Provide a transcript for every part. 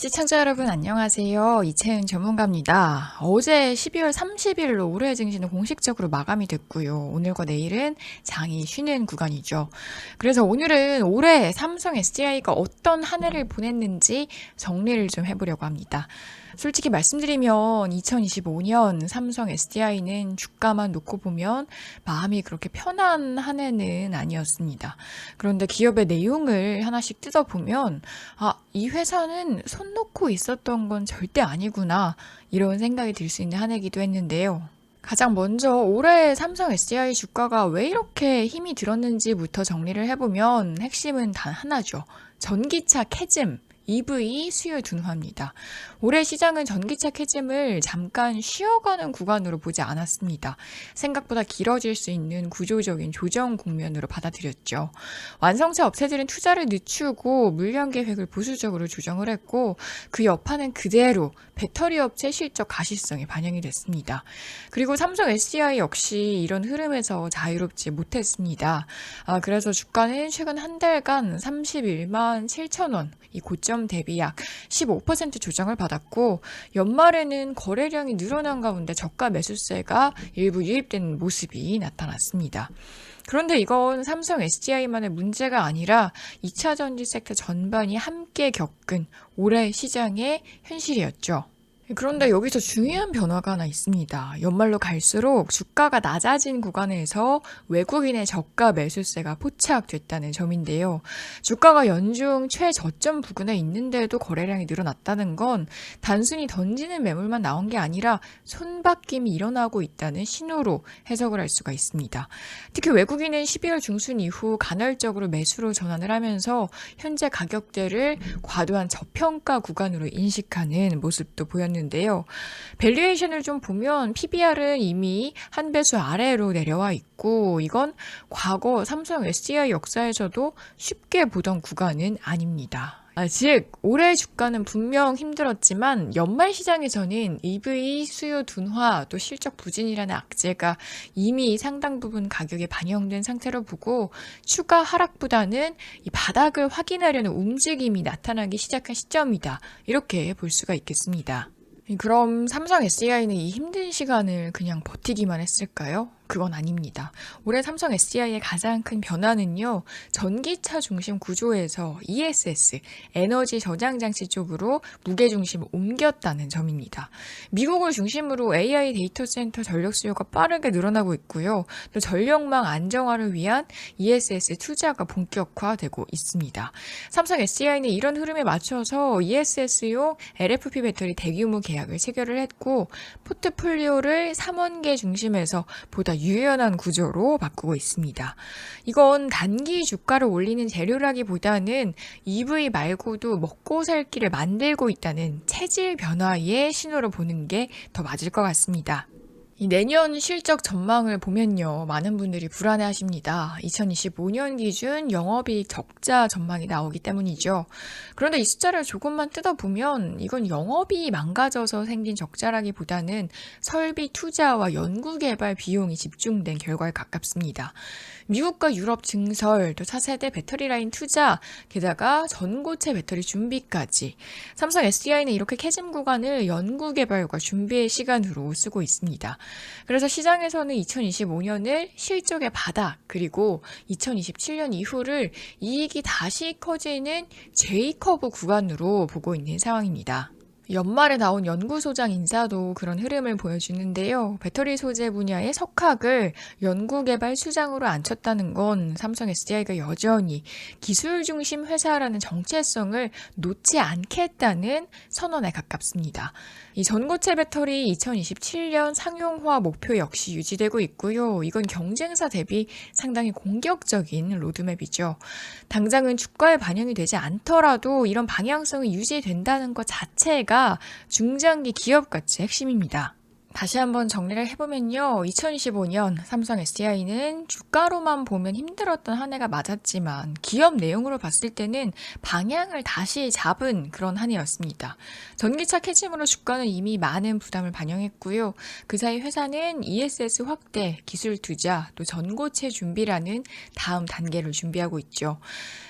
시청자 여러분 안녕하세요. 이채은 전문가입니다. 어제 12월 30일로 올해 증시는 공식적으로 마감이 됐고요. 오늘과 내일은 장이 쉬는 구간이죠. 그래서 오늘은 올해 삼성 SDI가 어떤 한 해를 보냈는지 정리를 좀 해보려고 합니다. 솔직히 말씀드리면 2025년 삼성 SDI는 주가만 놓고 보면 마음이 그렇게 편한 한 해는 아니었습니다. 그런데 기업의 내용을 하나씩 뜯어보면 이 회사는 손 놓고 있었던 건 절대 아니구나 이런 생각이 들 수 있는 한 해기도 했는데요. 가장 먼저 올해 삼성 SDI 주가가 왜 이렇게 힘이 들었는지부터 정리를 해보면 핵심은 단 하나죠. 전기차 캐즘. EV 수요 둔화입니다. 올해 시장은 전기차 캐즘을 잠깐 쉬어가는 구간으로 보지 않았습니다. 생각보다 길어질 수 있는 구조적인 조정 국면으로 받아들였죠. 완성차 업체들은 투자를 늦추고 물량 계획을 보수적으로 조정을 했고 그 여파는 그대로 배터리 업체 실적 가시성에 반영이 됐습니다. 그리고 삼성 SDI 역시 이런 흐름에서 자유롭지 못했습니다. 그래서 주가는 최근 한 달간 31만 7천 원, 이 고점 대비 약 15% 조정을 받았고 연말에는 거래량이 늘어난 가운데 저가 매수세가 일부 유입된 모습이 나타났습니다. 그런데 이건 삼성 SDI만의 문제가 아니라 2차 전지 섹터 전반이 함께 겪은 올해 시장의 현실이었죠. 그런데 여기서 중요한 변화가 하나 있습니다. 연말로 갈수록 주가가 낮아진 구간에서 외국인의 저가 매수세가 포착됐다는 점인데요. 주가가 연중 최저점 부근에 있는데도 거래량이 늘어났다는 건 단순히 던지는 매물만 나온 게 아니라 손바뀜이 일어나고 있다는 신호로 해석을 할 수가 있습니다. 특히 외국인은 12월 중순 이후 간헐적으로 매수로 전환을 하면서 현재 가격대를 과도한 저평가 구간으로 인식하는 모습도 보였는데요. 밸류에이션을 좀 보면 PBR은 이미 한 배수 아래로 내려와 있고 이건 과거 삼성 SDI 역사에서도 쉽게 보던 구간은 아닙니다. 즉 올해 주가는 분명 힘들었지만 연말 시장에서는 EV 수요 둔화 또 실적 부진이라는 악재가 이미 상당 부분 가격에 반영된 상태로 보고 추가 하락보다는 이 바닥을 확인하려는 움직임이 나타나기 시작한 시점이다. 이렇게 볼 수가 있겠습니다. 그럼 삼성 SDI는 이 힘든 시간을 그냥 버티기만 했을까요? 그건 아닙니다. 올해 삼성 SDI의 가장 큰 변화는요, 전기차 중심 구조에서 ESS, 에너지 저장 장치 쪽으로 무게중심을 옮겼다는 점입니다. 미국을 중심으로 AI 데이터 센터 전력 수요가 빠르게 늘어나고 있고요. 또 전력망 안정화를 위한 ESS 투자가 본격화되고 있습니다. 삼성 SDI는 이런 흐름에 맞춰서 ESS용 LFP 배터리 대규모 계약을 체결을 했고, 포트폴리오를 3원계 중심에서 보다 유연한 구조로 바꾸고 있습니다. 이건 단기 주가를 올리는 재료라기보다는 EV 말고도 먹고 살 길을 만들고 있다는 체질 변화의 신호로 보는 게 더 맞을 것 같습니다. 이 내년 실적 전망을 보면요. 많은 분들이 불안해하십니다. 2025년 기준 영업이익 적자 전망이 나오기 때문이죠. 그런데 이 숫자를 조금만 뜯어보면 이건 영업이 망가져서 생긴 적자라기보다는 설비 투자와 연구개발 비용이 집중된 결과에 가깝습니다. 미국과 유럽 증설, 또 차세대 배터리 라인 투자, 게다가 전고체 배터리 준비까지 삼성 SDI는 이렇게 캐즘 구간을 연구개발과 준비의 시간으로 쓰고 있습니다. 그래서 시장에서는 2025년을 실적의 바닥 그리고 2027년 이후를 이익이 다시 커지는 J커브 구간으로 보고 있는 상황입니다. 연말에 나온 연구소장 인사도 그런 흐름을 보여주는데요. 배터리 소재 분야의 석학을 연구개발 수장으로 앉혔다는 건 삼성 SDI가 여전히 기술 중심 회사라는 정체성을 놓지 않겠다는 선언에 가깝습니다. 이 전고체 배터리 2027년 상용화 목표 역시 유지되고 있고요. 이건 경쟁사 대비 상당히 공격적인 로드맵이죠. 당장은 주가에 반영이 되지 않더라도 이런 방향성이 유지된다는 것 자체가 중장기 기업 가치의 핵심입니다. 다시 한번 정리를 해보면요. 2025년 삼성 SDI는 주가로만 보면 힘들었던 한 해가 맞았지만 기업 내용으로 봤을 때는 방향을 다시 잡은 그런 한 해였습니다. 전기차 캐즘으로 주가는 이미 많은 부담을 반영했고요. 그 사이 회사는 ESS 확대, 기술 투자, 또 전고체 준비라는 다음 단계를 준비하고 있죠.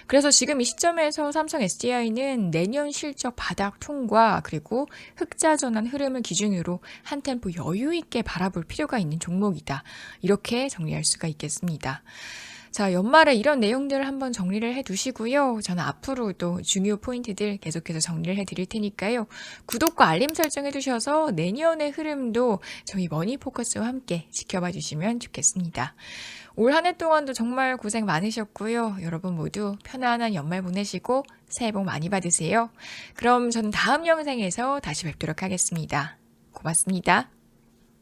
그래서 지금 이 시점에서 삼성 SDI는 내년 실적 바닥 통과 그리고 흑자 전환 흐름을 기준으로 한 템포 여유 있게 바라볼 필요가 있는 종목이다. 이렇게 정리할 수가 있겠습니다. 자, 연말에 이런 내용들을 한번 정리를 해 두시고요. 저는 앞으로도 중요 포인트들 계속해서 정리를 해 드릴 테니까요. 구독과 알림 설정 해 두셔서 내년의 흐름도 저희 머니포커스와 함께 지켜봐 주시면 좋겠습니다. 올 한 해 동안도 정말 고생 많으셨고요. 여러분 모두 편안한 연말 보내시고 새해 복 많이 받으세요. 그럼 저는 다음 영상에서 다시 뵙도록 하겠습니다. 고맙습니다.